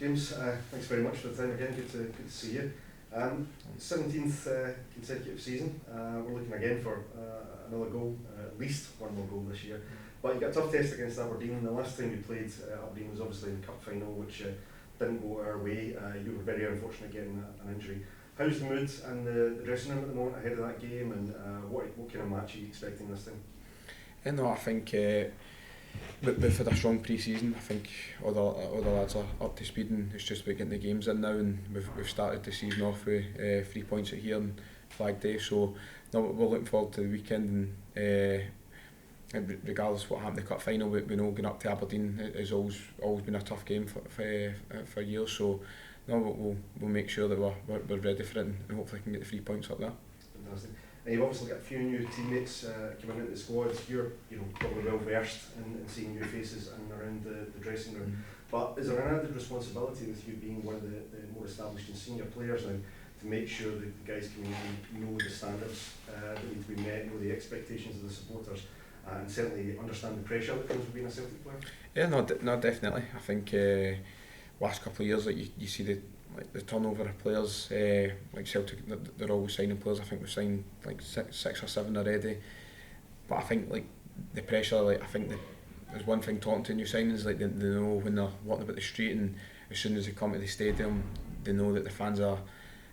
James, thanks very much for the time again. Good to see you. 17th consecutive season. We're looking again for another goal, at least one more goal this year. But you got a tough test against Aberdeen. The last time you played Aberdeen was obviously in the cup final, which didn't go our way. You were very unfortunate getting an injury. How's the mood and the dressing room at the moment ahead of that game, and what kind of match are you expecting this time? No, I think we've had a strong pre-season. I think all the lads are up to speed, and it's just about getting the games in now, and we've started the season off with 3 points at here on Flag Day, so no, we're looking forward to the weekend, and regardless of what happened in the cup final, we know going up to Aberdeen has always been a tough game for years, so no, we'll make sure that we're ready for it, and hopefully can get the 3 points up there. Fantastic. And you've obviously got a few new teammates coming into the squad. You're probably well versed in seeing new faces and around the dressing room. But is there an added responsibility with you being one of the more established and senior players now to make sure that the guys can know the standards that need to be met, know the expectations of the supporters, and certainly understand the pressure that comes with being a Celtic player? Yeah, no, definitely. I think last couple of years, like you see the turnover of players, like Celtic, they're always signing players. I think we've signed like six or seven already. But I think like the pressure, like I think there's one thing talking to new signings, like they know when they're walking about the street, and as soon as they come to the stadium, they know that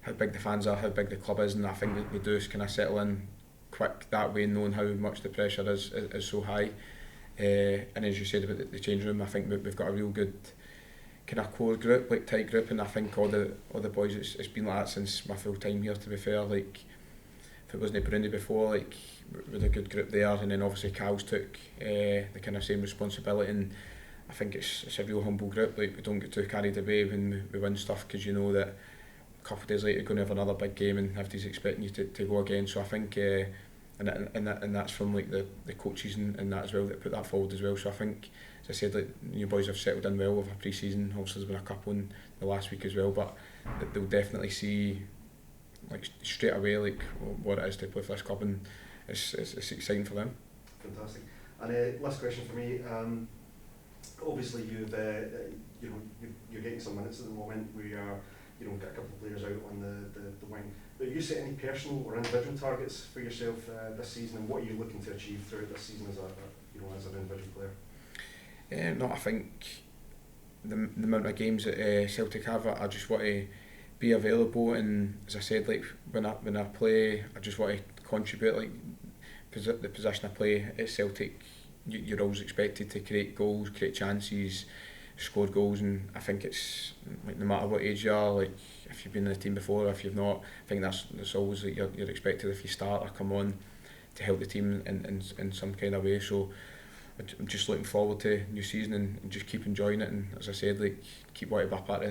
how big the fans are, how big the club is, and I think that we do kind of settle in quick that way, knowing how much the pressure is so high. And as you said about the change room, I think we've got a real good kind of core group, like tight group, and I think all the boys, it's been like that since my full time here, to be fair. Like if it wasn't Brundy before, like with a good group there, and then obviously Cal's took the kind of same responsibility, and I think it's a real humble group. Like we don't get too carried away when we win stuff, because you know that a couple of days later you're going to have another big game and everybody's expecting you to go again. So I think and that's from like the coaches and that as well, that put that forward as well. So I think, as I said, like you boys have settled in well over pre-season. Obviously there's been a couple in the last week as well, but they'll definitely see like straight away like what it is to play for this club, and it's exciting for them. Fantastic. And last question for me. Obviously you're getting some minutes at the moment. We are got a couple of players out on the wing. But have you set any personal or individual targets for yourself this season, and what are you looking to achieve throughout this season as an individual player? No, I think the amount of games that Celtic have, I just want to be available, and as I said, like when I play, I just want to contribute. Like the position I play at Celtic, you're always expected to create goals, create chances, score goals, and I think it's like no matter what age you are, like if you've been in the team before or if you've not, I think that's always like you're expected, if you start or come on, to help the team in some kind of way. So I'm just looking forward to new season and just keep enjoying it, and as I said, like keep wanting to be part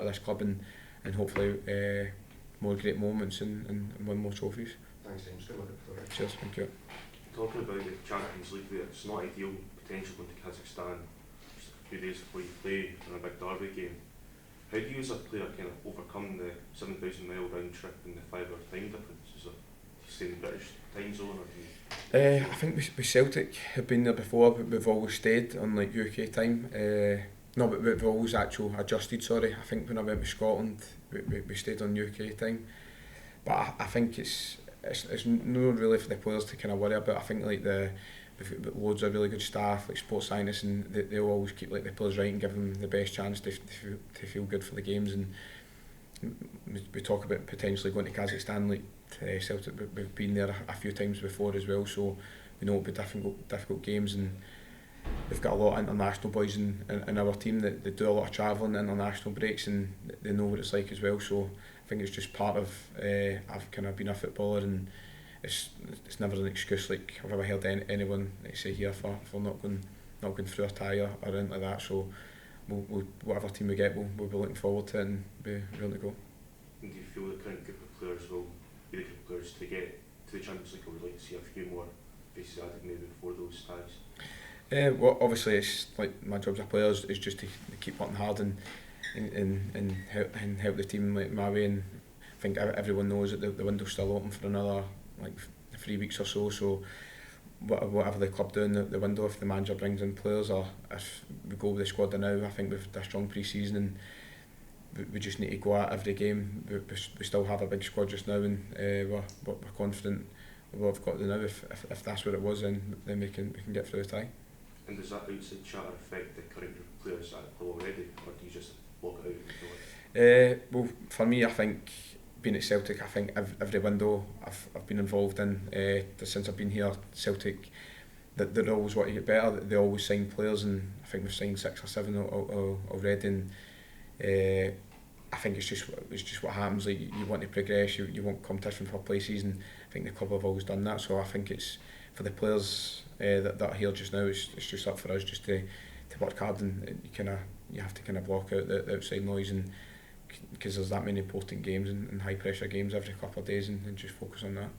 of this club, and hopefully more great moments and win more trophies. Thanks, James. Good luck at it. Cheers, thank you. Talking about the Champions League there, it's not ideal potential going to Kazakhstan just a few days before you play in a big derby game. How do you as a player kind of overcome the 7,000 mile round trip and the 5 hour time difference? Is it stay in the British time zone, or do you... I think with Celtic have been there before, but we've always stayed on like UK time. No, but we've always actually adjusted. Sorry, I think when I went to Scotland, we stayed on UK time. But I think it's not really for the players to kind of worry about. I think like we've got loads of really good staff, like sports scientists, and they'll always keep like the players right and give them the best chance to feel good for the games. And we talk about potentially going to Kazakhstan, like Celtic, we've been there a few times before as well, so we know it'll be difficult games, and we've got a lot of international boys in our team that they do a lot of travelling, international breaks, and they know what it's like as well. So I think it's just part of I've kind of been a footballer, and it's never an excuse. Like I've ever heard anyone say here for not going through a tie or anything like that. So we'll whatever team we get, we'll be looking forward to it and be ready to go. And do you feel the current group of players will be the group of players to get to the Champions League, or would like to see a few more faces added maybe before those ties? Well, obviously it's like my job as a player is just to keep working hard and help the team like my way, and I think everyone knows that the window's still open for another like 3 weeks or so. So whatever the club do in the window, if the manager brings in players or if we go with the squad now, I think we've had a strong pre-season, and we just need to go at every game. We still have a big squad just now, and we're confident what we've got to now. If that's what it was, then we can get through the tie. And does that outside chatter affect the current players at the club already, or do you just block it out? Well, for me, I think being at Celtic, I think every window I've been involved in since I've been here, Celtic, that they always want to get better. They always sign players, and I think we've signed 6 or 7 already. And I think it's just what happens. Like, you want to progress, you want competition for places, and I think the club have always done that. So I think it's for the players that are here just now. It's just up for us just to work hard, and you have to kind of block out the outside noise, and because there's that many important games and high pressure games every couple of days, and just focus on that.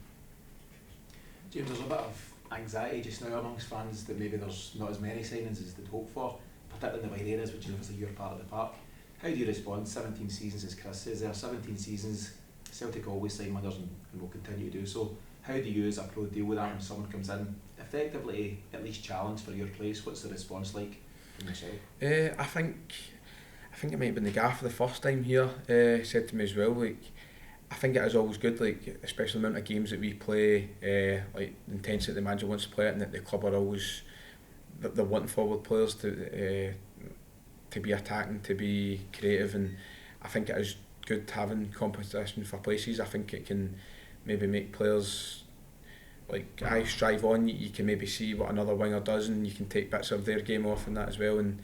James, there's a bit of anxiety just now amongst fans that maybe there's not as many signings as they'd hoped for, particularly in the wide areas, which is obviously your part of the park. How do you respond? 17 seasons, as Chris says there, 17 seasons, Celtic always sign winners and will continue to do so. How do you as a pro deal with that when someone comes in, effectively at least challenge for your place? What's the response like from yourself? I think it might have been the gaffer the first time here said to me as well, like, I think it is always good, like, especially the amount of games that we play, like the intensity the manager wants to play it, and that the club are always, they're wanting forward players to be attacking, to be creative, and I think it is good having competition for places. I think it can maybe make players, like, I strive on. You can maybe see what another winger does, and you can take bits of their game off and that as well. And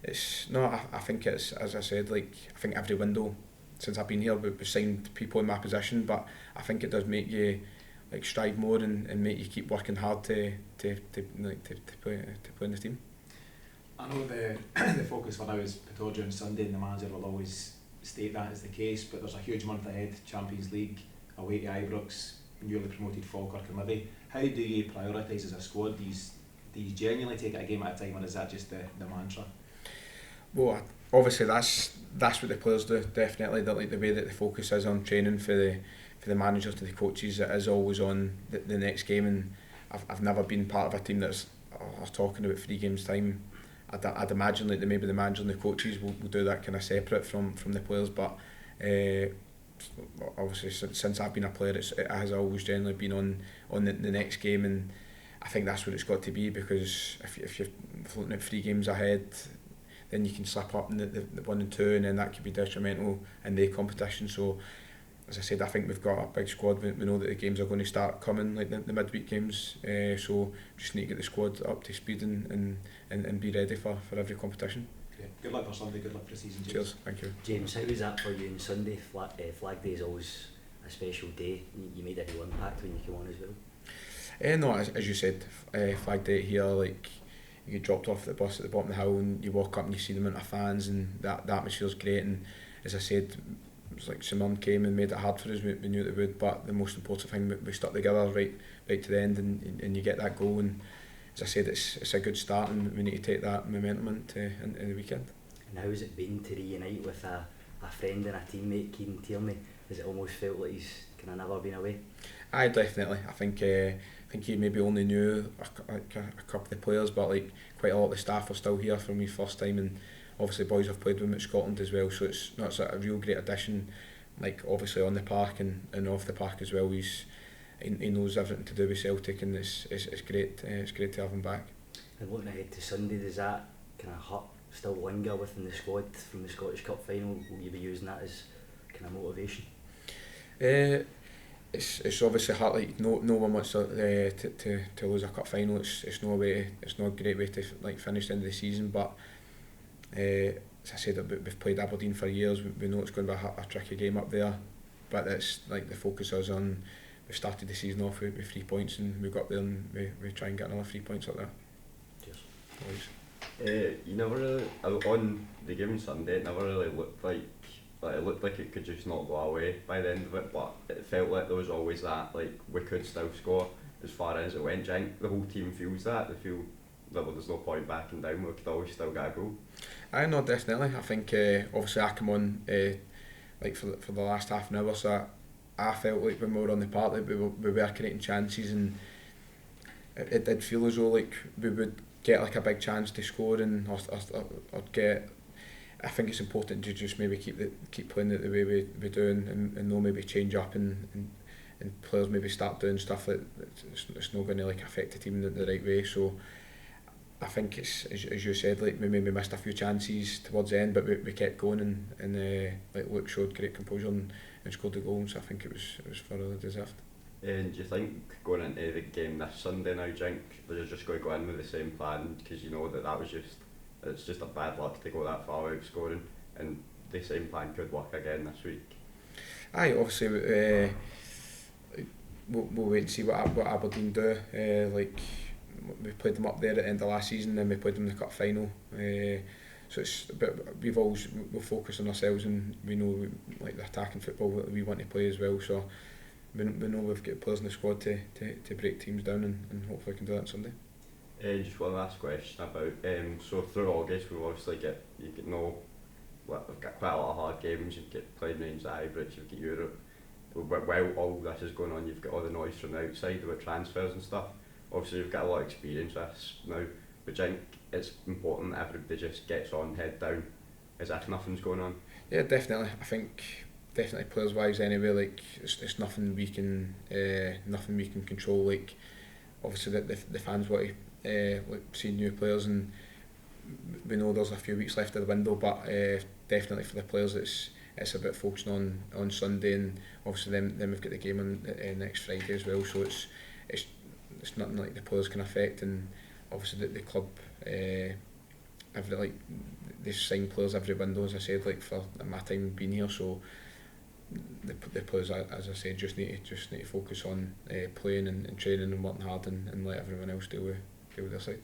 it's no, I think it's, as I said, like, I think every window since I've been here we've signed people in my position, but I think it does make you, like, strive more and make you keep working hard to play in the team. I know the focus for now is Pittodrie on Sunday, and the manager will always state that as the case, but there's a huge month ahead. Champions League, away to Ibrox, newly promoted Falkirk and Livy. How do you prioritise as a squad? Do you genuinely take it a game at a time, or is that just the mantra? Well, obviously that's what the players do, definitely. That, like, the way that the focus is on training for the managers to the coaches, it is always on the next game. And I've never been part of a team that's talking about 3 games time. I'd imagine, like, maybe the manager and the coaches will do that kind of separate from the players, but obviously since I've been a player, it has always generally been on the next game, and I think that's what it's got to be, because if you're floating at 3 games ahead, then you can slip up in the 1 and 2, and then that could be detrimental in the competition. So as I said, I think we've got a big squad. We know that the games are going to start coming, like the midweek games, so just need to get the squad up to speed and be ready for every competition. Great. Good luck for Sunday, good luck for the season, James. Cheers, thank you. James, how was that for you on Sunday? Flag Day is always a special day. You made a real impact when you came on as well. No, as you said, Flag Day here, like, you get dropped off the bus at the bottom of the hill, and you walk up and you see the amount of fans, and the atmosphere's great. And as I said, it was like Simon came and made it hard for us. We knew they would, but the most important thing, we stuck together right to the end, and you get that goal. And as I said, it's a good start, and we need to take that momentum into the weekend. And how has it been to reunite with a friend and a teammate, Kieran Tierney? Has it almost felt like he's kind of never been away? Aye, definitely. I think he maybe only knew a couple of the players, but, like, quite a lot of the staff are still here from his first time, and obviously boys have played with him at Scotland as well, so it's a real great addition, like, obviously on the park and off the park as well. He knows everything to do with Celtic, and it's great. It's great to have him back. And looking ahead to Sunday, does that kind of hurt still linger within the squad from the Scottish Cup final? Will you be using that as kind of motivation? It's obviously hard. Like, no one wants to lose a cup final. It's not a great way to, like, finish the end of the season. But as I said, we've played Aberdeen for years. We know it's going to be a tricky game up there. But it's like the focus is on. We started the season off with 3 points, and we got there, and we try and get another 3 points up there. Cheers. You never really, on the game on Sunday, it never really looked like it looked like it could just not go away by the end of it, but it felt like there was always that, like, we could still score as far as it went. I think the whole team feels that. They feel that there's no point backing down, we could always still get a goal. I know, definitely. I think obviously I come on like for the last half an hour, so I felt like when we were on the park, like we were creating chances, and it did feel as though, like, we would get, like, a big chance to score, and or get I think it's important to just maybe keep playing it the way we do, and no maybe change up and players maybe start doing stuff that it's not going to like affect the team the right way. So I think it's as you said, like we maybe missed a few chances towards the end, but we kept going, and like Luke showed great composure and scored the goal. So I think it was thoroughly deserved. And do you think going into the game this Sunday now, Jink, they're just going to go in with the same plan, because you know that was it's just a bad luck to go that far without scoring, and the same plan could work again this week? Aye, obviously we'll wait and see what Aberdeen do. Like we played them up there at the end of last season, and we played them in the cup final. So we'll focus on ourselves, and we know like the attacking football that we want to play as well. So we know we've got players in the squad to break teams down, and hopefully we can do that on Sunday. Just one last question about so through August we've obviously we've got quite a lot of hard games. You've got playing Rangers at Ibrox, you've got Europe. While all this is going on, you've got all the noise from the outside about transfers and stuff. Obviously you've got a lot of experience with this now, but I think it's important that everybody just gets on, head down, as if nothing's going on. Yeah, definitely. I think definitely players wise anyway, like it's nothing we can control. Like obviously the fans want to like see new players, and we know there's a few weeks left of the window, but definitely for the players it's about focusing on Sunday, and obviously then we've got the game on next Friday as well. So it's nothing like the players can affect, and obviously the club they sign players every window, as I said, like for my time being here. So the players, as I said, just need to focus on playing and training and working hard, and let everyone else deal with their side.